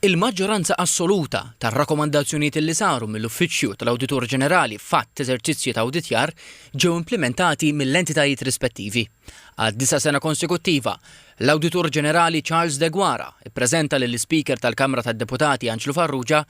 Il-maġġoranza assoluta tar-rakkomandazzjonijiet li saru mill-Uffiċċju tal-Awditur Ġenerali fatt eżerċizzji ta' awditjar ġew implementati mill-entitajiet rispettivi. Għad 9 sena konsekuttiva, l-Awditur Ġenerali Charles De Guara ippreżenta lill-Speaker tal-Kamra tad-Deputati Anġlu Farrugia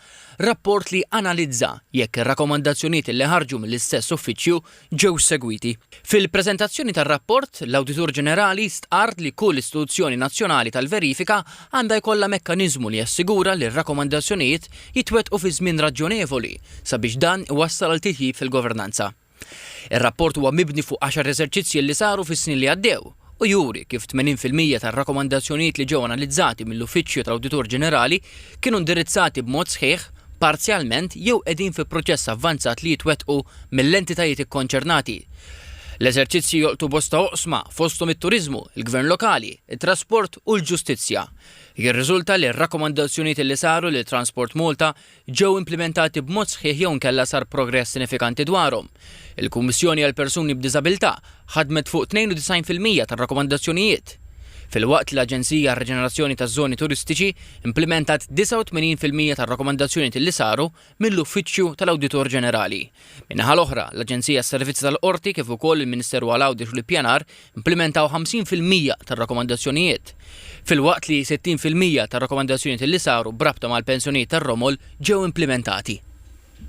rapport li analizza jekk ir-rakkomandazzjonijiet li ħarġu mill-istess uffiċċju ġew segwiti. Fil-preżentazzjoni tar-rapport, l-Awditur Ġenerali stqarr li kull istituzzjoni nazzjonali tal-verifika għandha jkollha mekkaniżmu li jassigura li r-rakkomandazzjonijiet jitwettqu fi żmien raġonevoli sabiex dan iwassal għal titjib fil-governanza. Ir-rapport huwa mibni fuq 10 eżerċizzji li saru fis-snin li għaddew u juri kif 80% tar-rakkomandazzjonijiet li ġew analizzati mill-Uffiċċju tal-Awditur Ġenerali kienu indirizzati b'mod sħiħ, parzjalment jew qegħdin fi proċess avvanzat li jitwettqu mill-entitajiet ikkonċernati. L-eżerċizzji jolqtu bosta oqsma fosthom it-turiżmu, il-gvern lokali, it-trasport u l-ġustizzja. Jirriżulta li r-rakkomandazzjonijiet li saru li Transport Malta ġew implementati b'mod sħiħ jew inkella sar progress sinifikanti dwarhom. Il-Kummissjoni għal Persuni b'Diżabilità ħadmet fuq 92% tar-rakkomandazzjonijiet. Fil-waqt l-Aġenzija għar-Reġenerazzjoni taż-Żoni Turistiċi implementat 89% tar-rakkomandazzjonijiet li saru mill-Uffiċċju tal-Awditur Ġenerali. Min-naħa l-oħra, l-Aġenzija għas-Servizzi tal-Qorti kif ukoll il-Ministeru għall-Awdit u l-Ippjanar implementaw 50% tar-rakkomandazzjonijiet. Fil-waqt li 60% tar-rakkomandazzjonijiet li saru brabta mal-pensjonijiet tar-Romol ġew implementati.